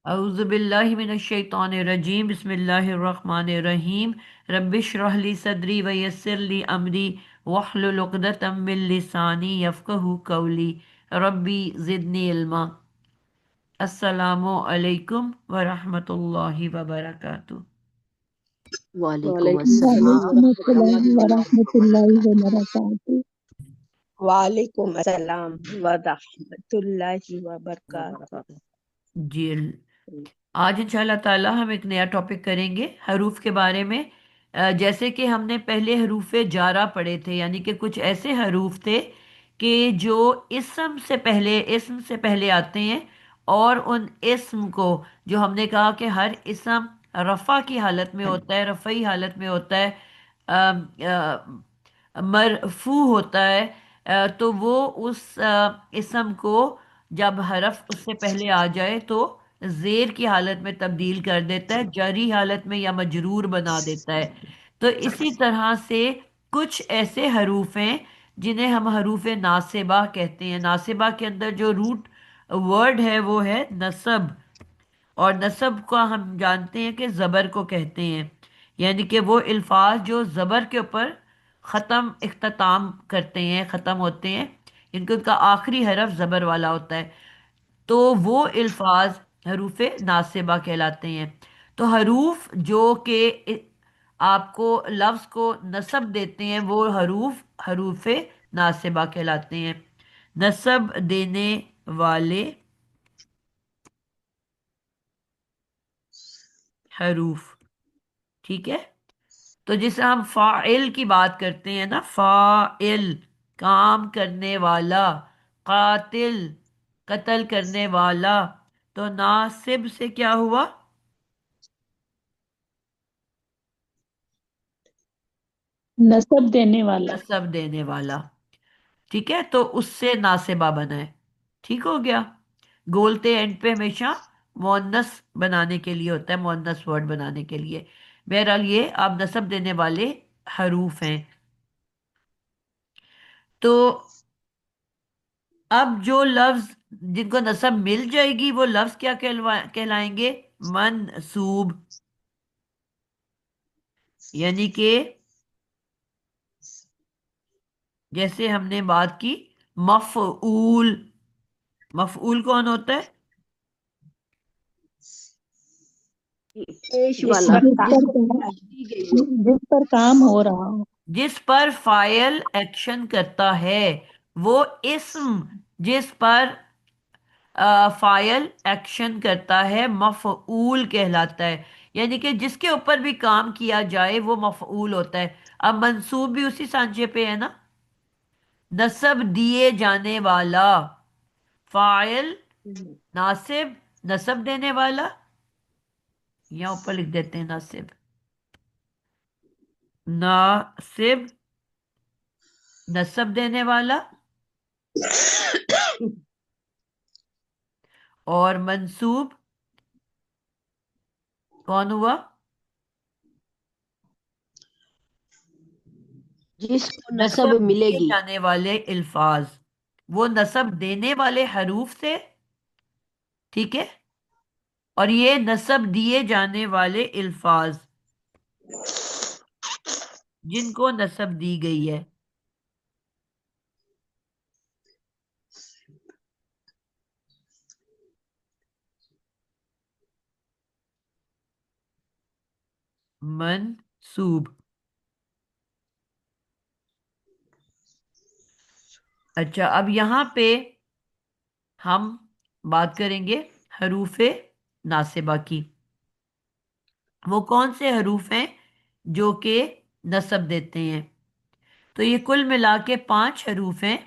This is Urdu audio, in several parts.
اعوذ باللہ من الشیطان الرجیم، بسم اللہ الرحمن الرحیم۔ رب اشرح لی صدری ویسر لی امری واحلل عقدۃ من لسانی یفقہوا قولی۔ ربی زدنی علما۔ السلام علیکم ورحمۃ اللہ وبرکاتہ۔ وعلیکم السلام وعلیکم ورحمۃ السلام ورحمۃ اللہ وبرکاتہ۔ وعلیکم السلام ورحمۃ اللہ وبرکاتہ۔ جی، آج ان شاء اللہ تعالی ہم ایک نیا ٹاپک کریں گے حروف کے بارے میں۔ جیسے کہ ہم نے پہلے حروف جارہ پڑھے تھے، یعنی کہ کچھ ایسے حروف تھے کہ جو اسم سے پہلے آتے ہیں، اور ان اسم کو جو ہم نے کہا کہ ہر اسم رفع کی حالت میں ہوتا ہے، رفعی حالت میں ہوتا ہے، مرفوع ہوتا ہے، تو وہ اس اسم کو جب حرف اس سے پہلے آ جائے تو زیر کی حالت میں تبدیل کر دیتا ہے، جری حالت میں یا مجرور بنا دیتا ہے۔ تو اسی طرح سے کچھ ایسے حروف ہیں جنہیں ہم حروف ناصبہ کہتے ہیں۔ ناصبہ کے اندر جو روٹ ورڈ ہے وہ ہے نصب، اور نصب کا ہم جانتے ہیں کہ زبر کو کہتے ہیں، یعنی کہ وہ الفاظ جو زبر کے اوپر اختتام کرتے ہیں، ختم ہوتے ہیں، ان کا آخری حرف زبر والا ہوتا ہے، تو وہ الفاظ حروف ناصبہ کہلاتے ہیں۔ تو حروف جو کہ آپ کو لفظ کو نصب دیتے ہیں وہ حروف ناصبہ کہلاتے ہیں۔ نصب دینے والے حروف، ٹھیک ہے؟ تو جسے ہم فاعل کی بات کرتے ہیں نا، فاعل کام کرنے والا، قاتل قتل کرنے والا، تو ناصب سے کیا ہوا؟ نسب دینے والا۔ نصب دینے والا، ٹھیک ہے؟ تو اس سے ناصبہ بنا ہے، ٹھیک ہو گیا؟ گولتے اینڈ پہ ہمیشہ مؤنث بنانے کے لیے ہوتا ہے، مؤنث ورڈ بنانے کے لیے۔ بہرحال یہ آپ نصب دینے والے حروف ہیں۔ تو اب جو لفظ جن کو نصب مل جائے گی وہ لفظ کیا کہلائیں گے؟ منصوب، یعنی کہ جیسے ہم نے بات کی مفعول، مفعول کون ہوتا ہے؟ پیش جس والا، پر جس جس پر کو کام دی گئی ہو۔ جس پر کام ہو رہا ہو۔ جس پر فاعل ایکشن کرتا ہے وہ اسم، جس پر فاعل ایکشن کرتا ہے مفعول کہلاتا ہے، یعنی کہ جس کے اوپر بھی کام کیا جائے وہ مفعول ہوتا ہے۔ اب منصوب بھی اسی سانچے پہ ہے نا، نصب دیے جانے والا، فاعل ناصب، نصب دینے والا، یہاں اوپر لکھ دیتے ہیں ناصب، ناصب نصب دینے والا، اور منصوب کون ہوا؟ جس کو نصب نصب ملے دیے گی۔ جانے والے الفاظ، وہ نصب دینے والے حروف سے، ٹھیک ہے؟ اور یہ نصب دیے جانے والے الفاظ جن کو نصب دی گئی ہے۔ منصوب۔ اچھا، اب یہاں پہ ہم بات کریں گے حروف ناصبہ کی۔ وہ کون سے حروف ہیں جو کہ نصب دیتے ہیں؟ تو یہ کل ملا کے 5 حروف ہیں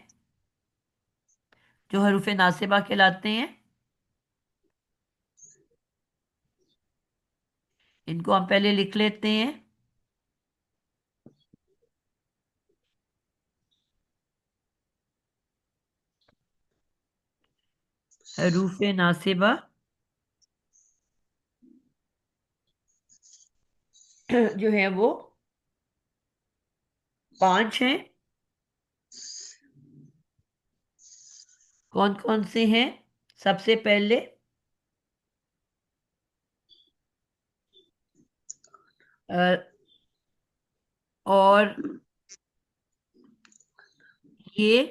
جو حروف ناصبہ کہلاتے ہیں۔ ان کو ہم پہلے لکھ لیتے ہیں۔ حروف ناصبہ جو ہے وہ 5 ہیں۔ کون کون سے ہیں؟ سب سے پہلے اور یہ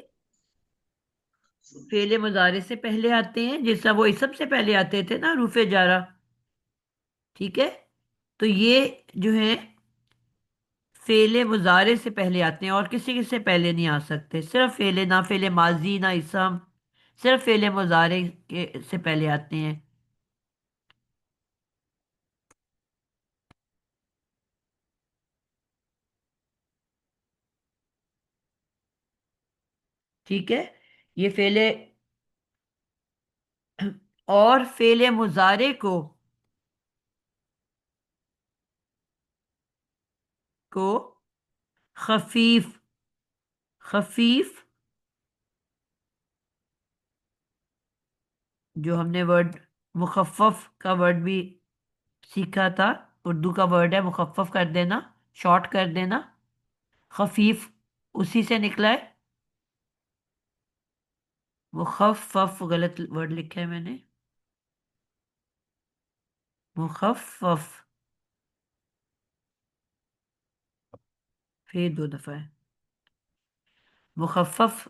فعل مضارع سے پہلے آتے ہیں، جس طرح وہ اسم سے پہلے آتے تھے نا، حروف جارہ. ٹھیک ہے، تو یہ جو ہے فعل مضارع سے پہلے آتے ہیں، اور کسی کے سے پہلے نہیں آ سکتے. صرف فعل، نہ فعل ماضی نہ اسم، صرف فعل مضارع کے سے پہلے آتے ہیں. ٹھیک ہے، یہ فعل. اور فعل مضارع کو خفیف خفیف جو ہم نے ورڈ مخفف کا ورڈ بھی سیکھا تھا، اردو کا ورڈ ہے مخفف کر دینا، شارٹ کر دینا. خفیف اسی سے نکلا ہے. مخفف غلط ورڈ لکھا ہے میں نے، مخفف پھر 2 دفعہ ہے. مخفف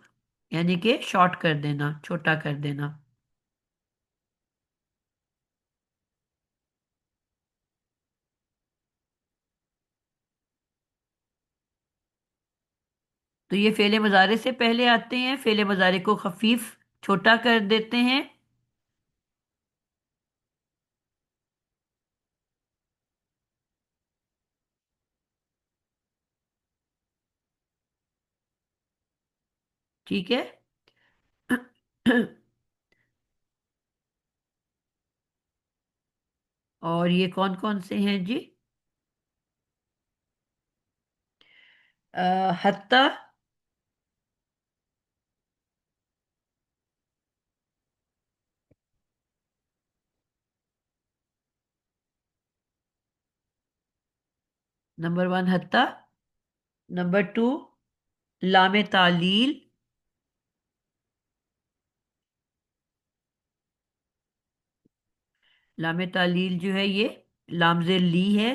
یعنی کہ شارٹ کر دینا، چھوٹا کر دینا. تو یہ فعل مضارع سے پہلے آتے ہیں، فعل مضارع کو خفیف چھوٹا کر دیتے ہیں. ٹھیک ہے. اور یہ کون کون سے ہیں جی؟ حتی، نمبر 1 حتی. نمبر 2 لام تعلیل. لام تعلیل جو ہے یہ لام زیر لی ہے.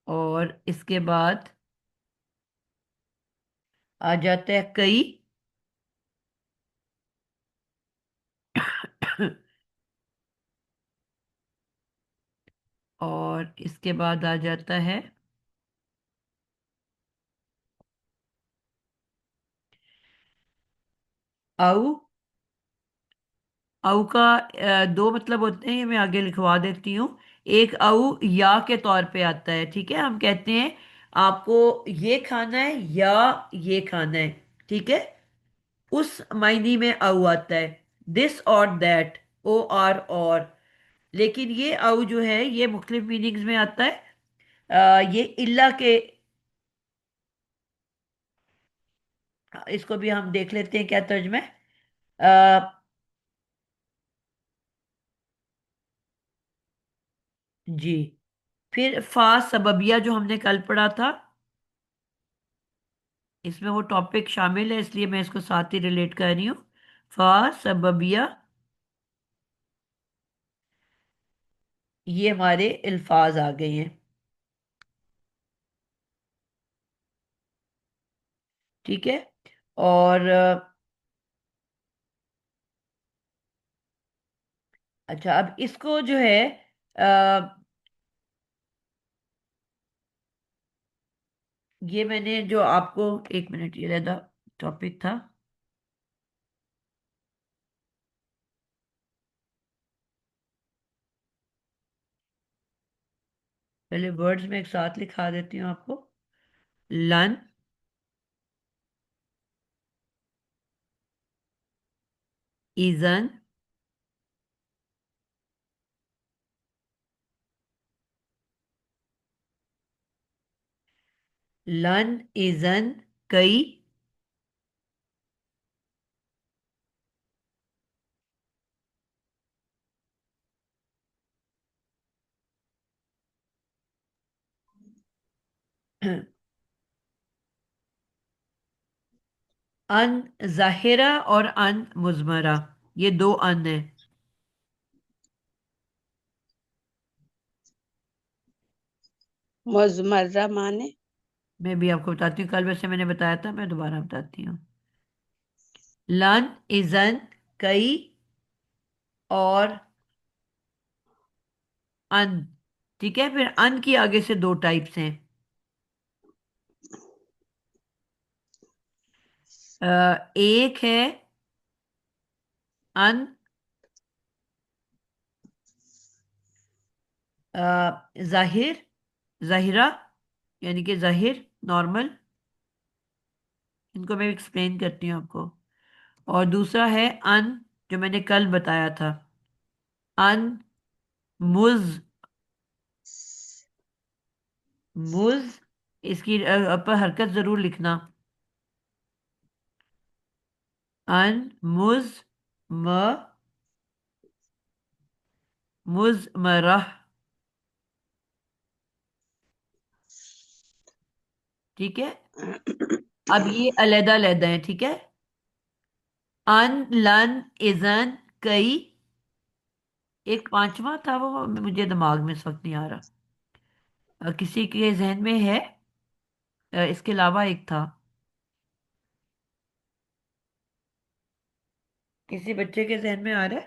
اور اس کے بعد آ جاتا ہے کئی. اور اس کے بعد آ جاتا ہے او. او کا 2 مطلب ہوتے ہیں، یہ میں آگے لکھوا دیتی ہوں. ایک او یا کے طور پہ آتا ہے. ٹھیک ہے، ہم کہتے ہیں آپ کو یہ کھانا ہے یا یہ کھانا ہے. ٹھیک ہے، اس معنی میں او آتا ہے، دس اور دیٹ، او آر اور. لیکن یہ او جو ہے یہ مختلف میننگز میں آتا ہے. یہ اللہ کے، اس کو بھی ہم دیکھ لیتے ہیں کیا ترجمہ ہے. جی، پھر فا سببیہ جو ہم نے کل پڑھا تھا، اس میں وہ ٹاپک شامل ہے، اس لیے میں اس کو ساتھ ہی ریلیٹ کر رہی ہوں. فا سببیہ یہ ہمارے الفاظ آ گئے ہیں. ٹھیک ہے، اور اچھا اب اس کو جو ہے یہ میں نے جو آپ کو 1 منٹ یہ رہا ٹاپک تھا. پہلے ورڈز میں ایک ساتھ لکھا دیتی ہوں آپ کو. لن، ایزن، لن ایزن کئی. ان ظاہرہ اور ان مضمرہ، یہ 2 ان ہیں. مزمرہ مانے میں بھی آپ کو بتاتی ہوں، کل ویسے میں نے بتایا تھا، میں دوبارہ بتاتی ہوں. لن، ازن، کئی، اور ان. ٹھیک ہے، پھر ان کی آگے سے دو ٹائپس ہیں. ایک ہے ان ظاہر، ظاہرہ، یعنی کہ ظاہر، نارمل. ان کو میں ایکسپلین کرتی ہوں آپ کو. اور دوسرا ہے ان، جو میں نے کل بتایا تھا، ان مز. مز، اس کی پر حرکت ضرور لکھنا. ان مز، م، مزمرہ. ٹھیک ہے، اب یہ علیحدہ علیحدہ ہیں. ٹھیک ہے، ان، لن، ازن، کئی. ایک پانچواں تھا، وہ مجھے دماغ میں اس وقت نہیں آ رہا. کسی کے ذہن میں ہے؟ اس کے علاوہ ایک تھا. کسی بچے کے ذہن میں آ رہا ہے؟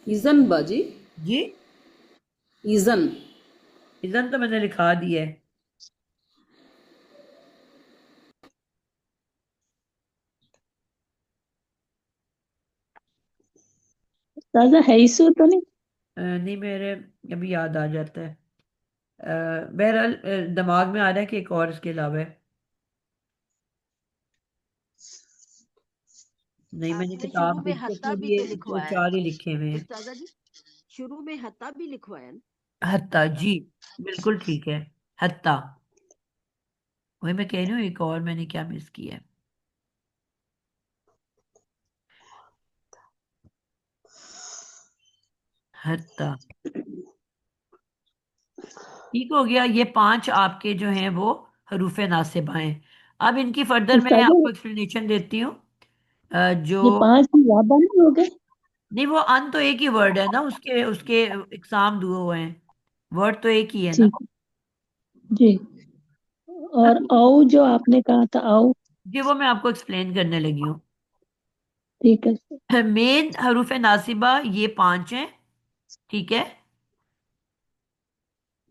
ایزن باجی، جی، ایزن. اذن تو میں نے لکھا دی ہے. تازہ ہے ایسو تو نہیں؟ نہیں، میرے ابھی یاد آ جاتا ہے. بہرحال دماغ میں آ رہا ہے کہ ایک اور اس کے علاوہ ہے. نہیں، میں آپ نے نے کتاب شروع میں دیکھی، اس حتیٰ میں بھی بھی تو یہ دو لکھوایا چار ہے ہی لکھے ہوئے ہیں. استاذہ جی، شروع میں حتیٰ بھی لکھوایا نا. حتیٰ، جی بالکل ٹھیک ہے، حتیٰ. وہی میں کہہ رہی ہوں، ایک اور میں نے کیا مس کیا ہے. حتیٰ. ٹھیک ہو گیا. یہ پانچ آپ کے جو ہیں وہ حروف ناصبہ ہیں. اب ان کی فردر میں استاذہ آپ کو ایکسپلینیشن دیتی ہوں. جو یہ 5 بھی زیادہ نہیں ہو گئے؟ نہیں، وہ ان تو ایک ہی ورڈ ہے نا، اس کے اقسام دو ہوئے ہیں. ورڈ تو ایک ہی ہے نا. ٹھیک ہے جی. اور او جو آپ نے کہا تھا او، جی، وہ میں آپ کو ایکسپلین کرنے لگی ہوں. ٹھیک ہے. مین حروف ناصبہ یہ پانچ ہیں. ٹھیک ہے،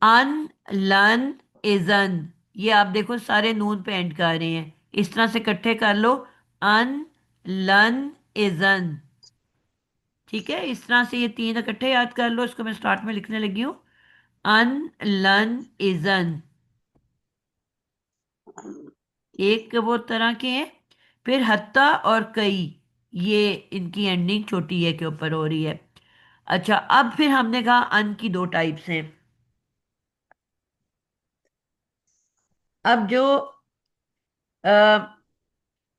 ان، لن، ازن. یہ آپ دیکھو سارے نون پہ اینڈ کر رہے ہیں، اس طرح سے اکٹھے کر لو. ان، لن، ازن. ٹھیک ہے، اس طرح سے یہ تین اکٹھے یاد کر لو. اس کو میں سٹارٹ میں لکھنے لگی ہوں. ان، لن، ازن. ایک وہ طرح کے ہیں. پھر حتیٰ اور کئی، یہ ان کی اینڈنگ چھوٹی ہے کے اوپر ہو رہی ہے. اچھا، اب پھر ہم نے کہا ان کی دو ٹائپس ہیں. اب جو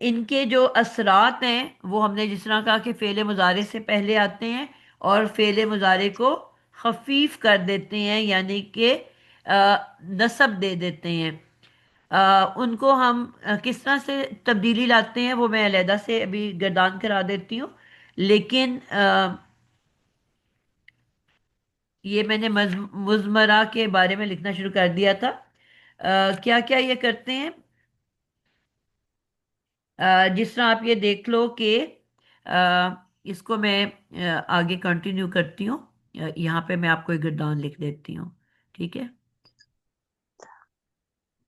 ان کے جو اثرات ہیں وہ ہم نے جس طرح کہا کہ فعل مضارع سے پہلے آتے ہیں اور فعل مضارع کو خفیف کر دیتے ہیں، یعنی کہ نصب دے دیتے ہیں. ان کو ہم کس طرح سے تبدیلی لاتے ہیں وہ میں علیحدہ سے ابھی گردان کرا دیتی ہوں. لیکن یہ میں نے مزمرہ کے بارے میں لکھنا شروع کر دیا تھا. کیا کیا یہ کرتے ہیں؟ جس طرح آپ یہ دیکھ لو کہ اس کو میں آگے کنٹینیو کرتی ہوں. یہاں پہ میں آپ کو ایک گردان لکھ دیتی ہوں. ٹھیک ہے،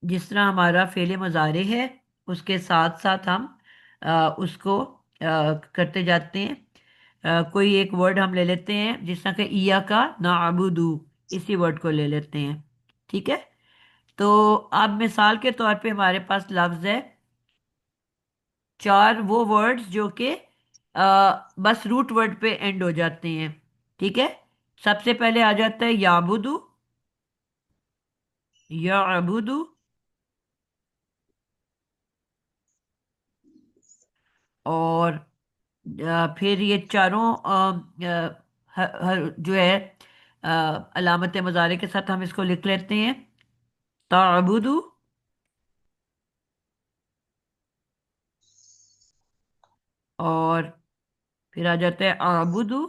جس طرح ہمارا فعل مضارع ہے اس کے ساتھ ساتھ ہم اس کو کرتے جاتے ہیں. کوئی ایک ورڈ ہم لے لیتے ہیں، جس طرح کہ ایا کا نعبدو، اسی ورڈ کو لے لیتے ہیں. ٹھیک ہے، تو اب مثال کے طور پہ ہمارے پاس لفظ ہے چار وہ ورڈز جو کہ بس روٹ ورڈ پہ اینڈ ہو جاتے ہیں. ٹھیک ہے، سب سے پہلے آ جاتا ہے یعبدو، یعبدو. اور پھر یہ چاروں جو ہے علامت مضارع کے ساتھ ہم اس کو لکھ لیتے ہیں. تعبدو، اور پھر آ جاتا ہے اعبدو،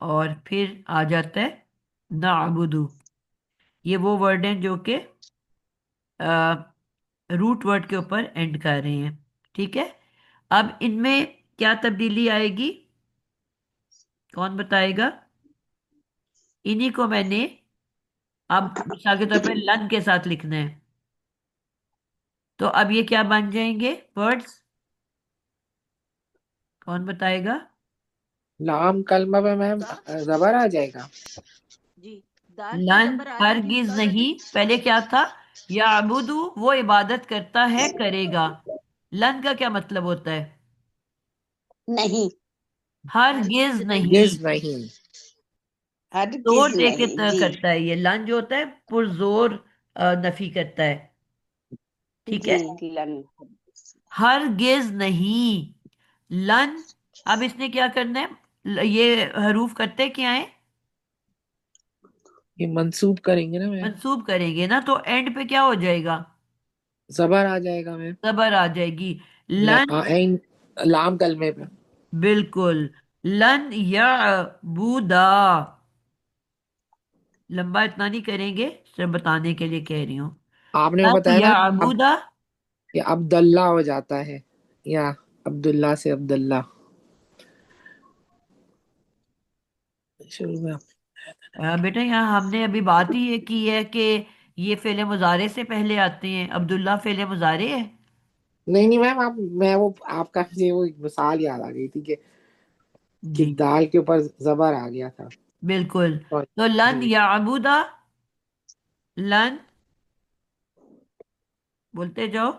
اور پھر آ جاتا ہے نعبدو. یہ وہ ورڈ ہیں جو کہ روٹ ورڈ کے اوپر اینڈ کر رہے ہیں. ٹھیک ہے. اب ان میں کیا تبدیلی آئے گی؟ کون بتائے گا؟ انہی کو میں نے اب مثال کے طور پہ لن کے ساتھ لکھنا ہے. تو اب یہ کیا بن جائیں گے ورڈز؟ کون بتائے گا؟ لام کلمہ پہ میم زبر آ جائے گا. جی دال پہ لن زبر آ جاتی ہرگز تب نہیں. پہلے کیا تھا؟ یعبدو وہ عبادت کرتا ہے، کرے گا. لن کا کیا مطلب ہوتا ہے؟ نہیں، ہرگز نہیں. ہرگز نہیں. زور ہرگز دے کے نہیں. جی کرتا ہے. یہ لن جو ہوتا ہے پرزور نفی کرتا ہے. ٹھیک ہے. جی لن. ہرگز نہیں. لن. اب اس نے کیا کرنا ہے؟ یہ حروف کرتے کیا ہیں؟ یہ منسوب کریں گے نا میم، منسوب کریں گے نا، تو اینڈ پہ کیا ہو جائے گا؟ زبر آ جائے گا میم. زبر آ جائے گی. لن. لام کلمے پہ. بالکل. لن یعبودا. لمبا اتنا نہیں کریں گے، صرف بتانے کے لیے کہہ رہی ہوں. آپ نے لن بتایا نا اب یعبودا. یہ عبداللہ ہو جاتا ہے، یا عبداللہ سے عبداللہ. شروع میں بیٹا یہاں ہم نے ابھی بات ہی یہ کی ہے کہ یہ فعل مضارع سے پہلے آتے ہیں. عبداللہ فعل مضارع ہے. نہیں نہیں میم، میں وہ آپ کا مجھے وہ ایک مثال یاد آ گئی تھی کہ جی دال کے اوپر زبر آ گیا تھا. بالکل. اور تو لن جی یعبودا. لن. بولتے جاؤ.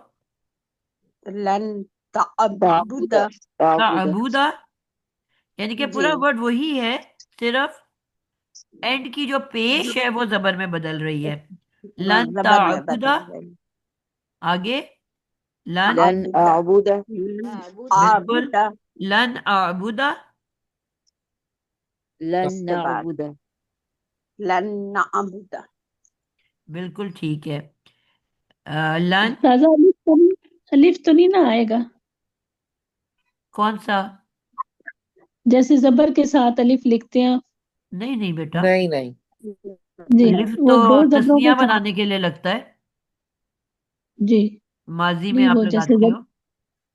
لن تعبد. تعبودا. یعنی کہ جی پورا ورڈ وہی ہے، صرف اینڈ کی جو پیش ہے وہ زبر میں بدل رہی ہے. ہاں، لن زبر میں تعبدا. بدل گئی. آگے. لن. تعبد. لن بالکل. اعبد. لن اعبدا. اس کے بعد لن نعبد. بالکل ٹھیک ہے. لن. تازہ الف تو نہیں نہ آئے گا؟ کون سا؟ جیسے زبر کے ساتھ الف لکھتے ہیں. نہیں نہیں بیٹا، نہیں نہیں. جی الف تو وہ دو زبروں تسنیہ کے ساتھ. بنانے کے لیے لگتا ہے. جی ماضی میں نہیں، آپ وہ جیسے لگاتے ہو.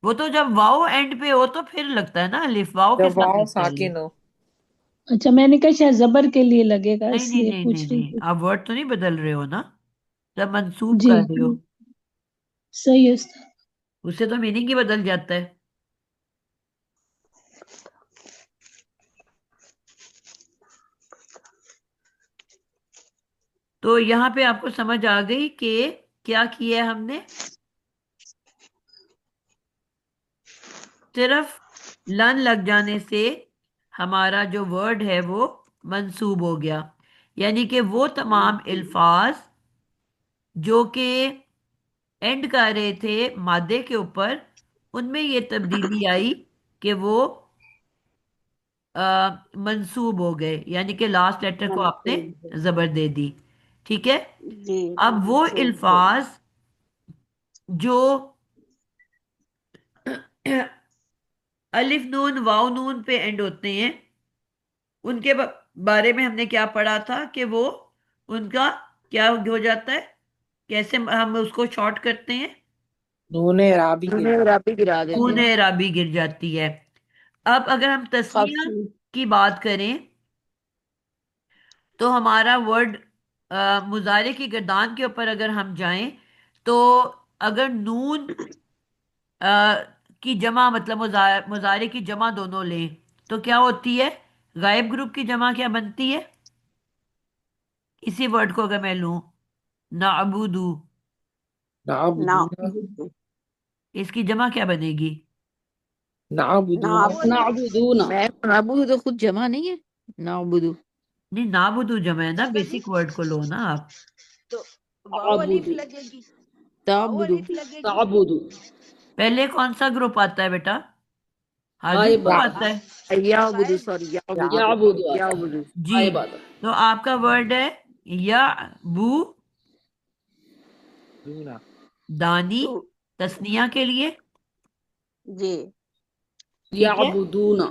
وہ تو جب واؤ اینڈ پہ ہو تو پھر لگتا ہے نا الف. واؤ کے جب ساتھ واؤ لگتا ہے الف. ساکن ہو. اچھا، میں نے کہا شاید زبر کے لیے لگے گا، نہیں اس نہیں لیے نہیں نہیں پوچھ رہی نہیں، تھی. آپ ورڈ تو نہیں بدل رہے ہو نا، جب منسوب جی کر رہے ہو صحیح ہے استاد. اس سے تو میننگ ہی بدل جاتا ہے. تو یہاں پہ آپ کو سمجھ آ گئی کہ کیا کیا ہے ہم نے؟ صرف لن لگ جانے سے ہمارا جو ورڈ ہے وہ منسوب ہو گیا. یعنی کہ وہ تمام الفاظ جو کہ اینڈ کر رہے تھے مادے کے اوپر، ان میں یہ تبدیلی آئی کہ وہ منسوب ہو گئے. یعنی کہ لاسٹ لیٹر کو آپ نے منصوب. زبر دے دی. ٹھیک ہے. جی اب وہ منصوب ہو. الفاظ جو الف نون واو نون پہ اینڈ ہوتے ہیں، ان کے بارے میں ہم نے کیا پڑھا تھا کہ وہ ان کا کیا ہو جاتا ہے، کیسے ہم اس کو شارٹ کرتے ہیں؟ نون عرابی کے خون عرابی گر جاتی ہے. اب اگر ہم تسنیہ خفی. کی بات کریں تو ہمارا ورڈ مضارع کی گردان کے اوپر اگر ہم جائیں تو اگر نون کی جمع مطلب مضارع کی جمع دونوں لیں تو کیا ہوتی ہے؟ غائب گروپ کی جمع کیا بنتی ہے؟ اسی ورڈ کو اگر میں لوں نعبدو، نعبدونا. نعبد. اس کی جمع کیا بنے گی؟ نعبدونا. نعبد. نعبدونا. نعبدو تو خود جمع نہیں ہے. نعبدو. نہیں، نعبدو جمع ہے نا، بابا جی بیسک ورڈ کو لو نا آپ. تو واو الف تعبدو. لگے گی. واو تعبدو. الف لگے گی. تعبدو. پہلے کون سا گروپ آتا ہے بیٹا؟ حاضر آئے گروپ بات. آتا ہے. یعبدو. غائب. سوری، یا یعبدو. یعبدو. جی. آئے بات. تو آپ کا ورڈ ہے یا بو دونا. دانی دو. تسنیہ کے لیے. جی ٹھیک ہے. یعبدونا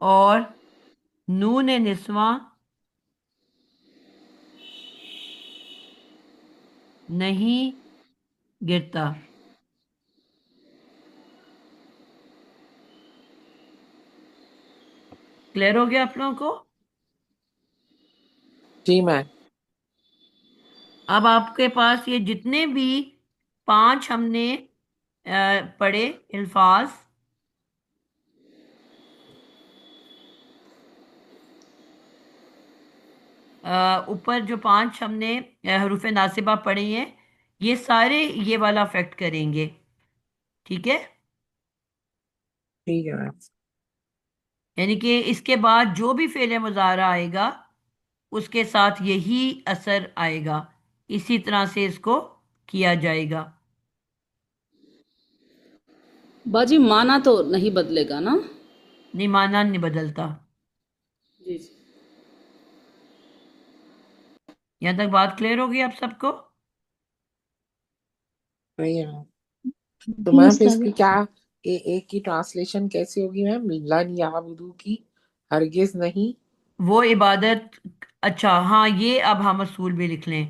اور نون نسواں نہیں گرتا. کلیئر ہو گیا آپ لوگوں کو؟ جی میم. اب آپ کے پاس یہ جتنے بھی 5 ہم نے پڑھے الفاظ، اوپر جو 5 ہم نے حروف ناصبہ پڑھے ہیں، یہ سارے یہ والا افیکٹ کریں گے. ٹھیک ہے؟ ٹھیک ہے میم. یعنی کہ اس کے بعد جو بھی فعل مضارع آئے گا اس کے ساتھ یہی اثر آئے گا. اسی طرح سے اس کو کیا جائے گا. باجی معنی تو نہیں بدلے گا نا؟ نہیں، معنی نہیں بدلتا. جی جی. یہاں تک بات کلیئر ہوگی آپ سب کو؟ صحیح ہے میم. تو جی میم پھر اس استاد. کی کیا ایک کی ٹرانسلیشن کیسی ہوگی میم؟ لن یعبدو کی ہرگز نہیں. وہ عبادت. اچھا ہاں، یہ اب ہم اصول بھی لکھ لیں.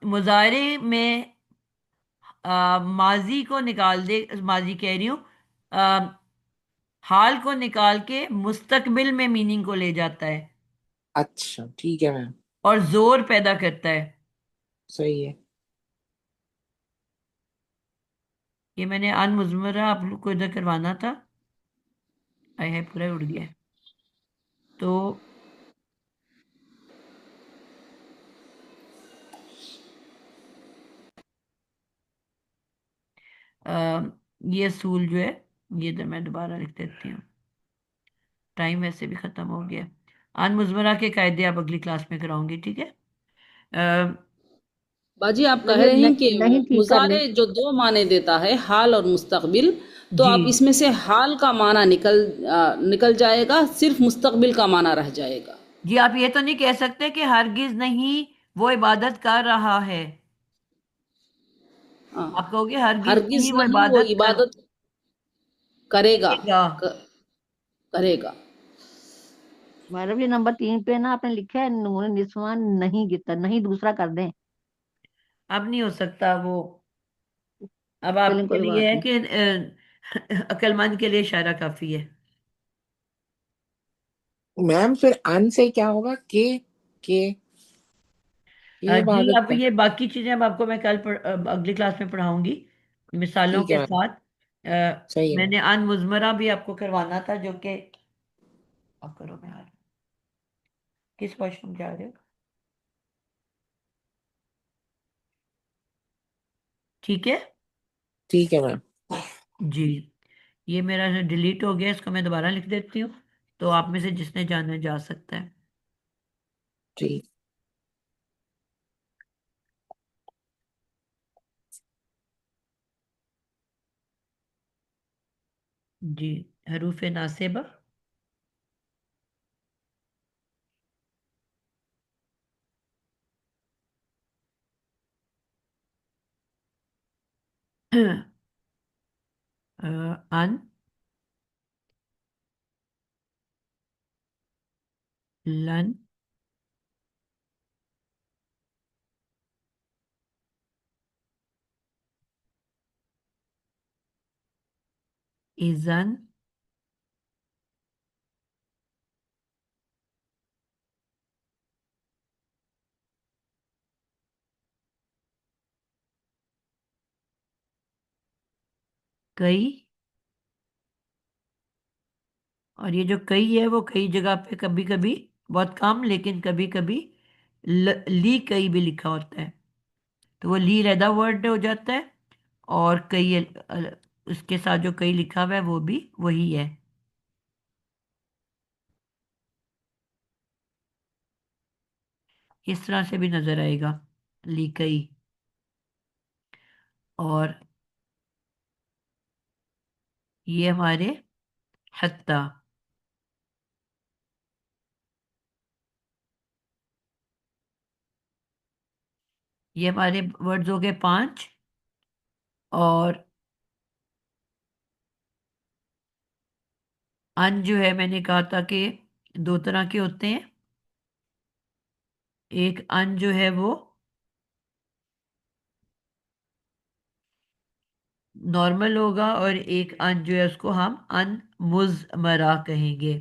مضارع میں ماضی کو نکال دے، ماضی کہہ رہی ہوں، حال کو نکال کے مستقبل میں میننگ کو لے جاتا ہے اچھا ٹھیک ہے میم. اور زور پیدا کرتا ہے. صحیح ہے. یہ میں نے ان مضمرہ آپ لوگ کو ادھر کروانا تھا. آئی ہے پورا اڑ گیا. تو یہ اصول جو ہے، یہ ادھر میں دوبارہ لکھ دیتی ہوں. ٹائم ویسے بھی ختم ہو گیا. ان مضمرہ کے قاعدے آپ اگلی کلاس میں کراؤں گی. ٹھیک ہے؟ باجی آپ کہہ مطلب رہے ہیں کہ نہیں ٹھیک کر مضارع لیں. جو 2 معنی دیتا ہے، حال اور مستقبل، تو جی آپ اس میں سے حال کا معنی نکل جائے گا، صرف مستقبل کا معنی رہ جائے گا. جی، آپ یہ تو نہیں کہہ سکتے کہ ہرگز نہیں وہ عبادت کر رہا ہے. ہاں. آپ کہو گے ہرگز ہرگز نہیں وہ نہیں وہ عبادت عبادت کرے گا. کرے گا. کرے گا. مطلب یہ نمبر 3 پہ نا آپ نے لکھا ہے نون نسوان نہیں گرتا، نہیں دوسرا کر دیں. اب نہیں ہو سکتا وہ. اب آپ چلیں کے کوئی لیے بات ہے نہیں. کہ عقل مند کے لیے اشارہ کافی ہے. میم پھر ان سے کیا ہوگا؟ کہ یہ جی، عبادت اب کا. یہ باقی چیزیں اب آپ کو میں کل اگلی کلاس میں پڑھاؤں گی مثالوں ٹھیک ہے کے میم. ساتھ. صحیح ہے میں میم. نے ان مضمرہ بھی آپ کو کروانا تھا، جو کہ اب کرو. میں کس واش روم جا رہے ہو؟ ٹھیک ہے ٹھیک ہے میم. جی. یہ میرا ڈیلیٹ ہو گیا، اس کو میں دوبارہ لکھ دیتی ہوں، تو آپ میں سے جس نے جانا ہے جا سکتا ہے. ٹھیک. جی. حروف ناصبہ. ان، لن، اذن، کئی. اور یہ جو کئی ہے وہ کئی جگہ پہ کبھی کبھی بہت کم، لیکن کبھی کبھی لی کئی بھی لکھا ہوتا ہے، تو وہ لی رہدا ورڈ ہو جاتا ہے، اور کئی اس کے ساتھ جو کئی لکھا ہوا ہے وہ بھی وہی ہے. اس طرح سے بھی نظر آئے گا لی کئی. اور یہ ہمارے حتی. یہ ہمارے ورڈز ہو گئے 5. اور ان جو ہے میں نے کہا تھا کہ دو طرح کے ہوتے ہیں. ایک ان جو ہے وہ نارمل ہوگا، اور ایک ان جو ہے اس کو ہم ان مزمرہ کہیں گے.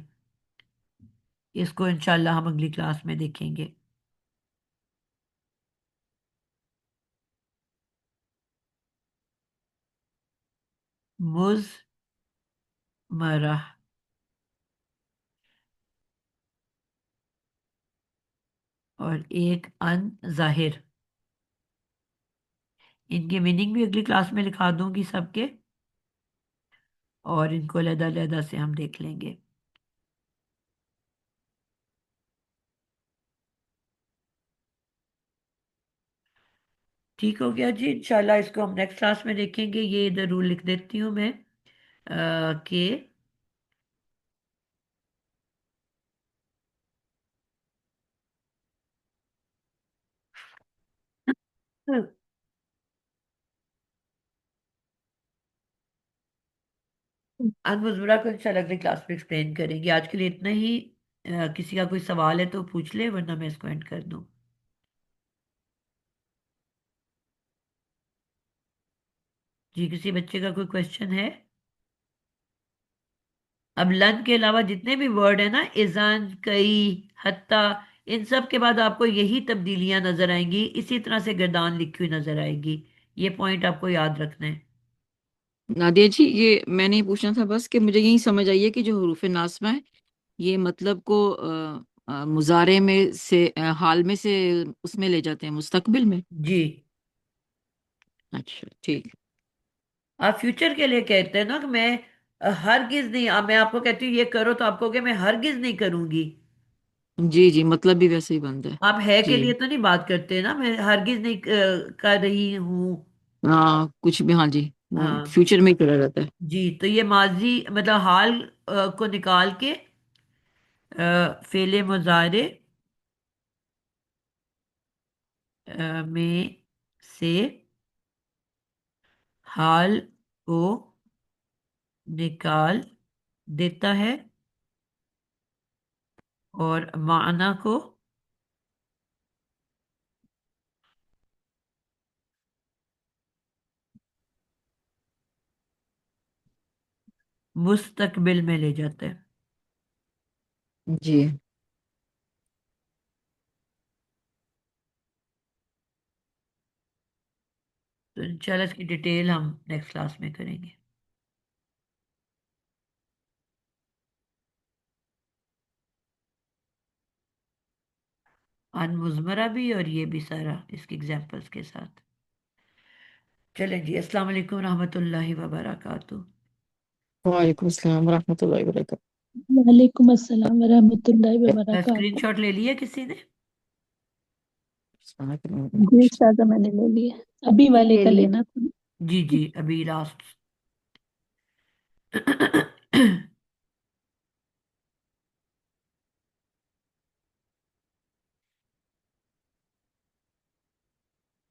اس کو انشاءاللہ ہم اگلی کلاس میں دیکھیں گے. مزمرہ اور ایک ان ظاہر. ان کی میننگ بھی اگلی کلاس میں لکھا دوں گی سب کے، اور ان کو علیحدہ علیحدہ سے ہم دیکھ لیں گے. ٹھیک ہو گیا جی. انشاءاللہ اس کو ہم نیکسٹ کلاس میں دیکھیں گے. یہ ادھر رول لکھ دیتی ہوں میں کہ ان مزمرہ کو انشاءاللہ اگلی کلاس میں ایکسپلین کریں گے. آج کے لیے اتنا ہی. کسی کا کوئی سوال ہے تو پوچھ لے، ورنہ میں اس کو اینڈ کر دوں. جی کسی بچے کا کوئی کوشچن ہے؟ اب لن کے علاوہ جتنے بھی ورڈ ہیں نا، اذان، کئی، حتیٰ، ان سب کے بعد آپ کو یہی تبدیلیاں نظر آئیں گی. اسی طرح سے گردان لکھی ہوئی نظر آئے گی. یہ پوائنٹ آپ کو یاد رکھنا ہے. نادیہ جی، یہ میں نے پوچھنا تھا بس کہ مجھے یہی سمجھ آئیے کہ جو حروف ناصبہ ہے یہ مطلب کو مضارع میں سے حال میں سے اس میں لے جاتے ہیں مستقبل میں. جی اچھا ٹھیک. آپ فیوچر کے لیے کہتے ہیں نا کہ میں ہرگز نہیں. میں آپ کو کہتی ہوں یہ کرو تو آپ کو کہ میں ہرگز نہیں کروں گی. جی جی، مطلب بھی ویسے ہی بنتا ہے. آپ ہے کے جی لیے تو نہیں بات کرتے نا، میں ہرگز نہیں کر رہی ہوں. ہاں کچھ بھی، ہاں جی، وہ ہاں فیوچر میں ہی کرا رہتا ہے. جی. تو یہ ماضی مطلب حال کو نکال کے فعل مضارع میں سے حال کو نکال دیتا ہے اور معنی کو مستقبل میں لے جاتا ہے. جی تو انشاءاللہ اس کی ڈیٹیل ہم نیکسٹ کلاس میں کریں گے. ان مزمرہ بھی اور یہ بھی سارا اس کی ایگزامپلس کے ساتھ. چلیں جی، السلام علیکم ورحمۃ اللہ وبرکاتہ. وعلیکم السلام ورحمۃ اللہ وبرکاتہ. وعلیکم السلام ورحمۃ اللہ اسکرین وبرکاتہ. شاٹ لے لیا کسی نے؟ جی استاذہ میں نے لے لیا. ابھی والے لے کا لیے. لینا تھا. جی جی ابھی لاسٹ.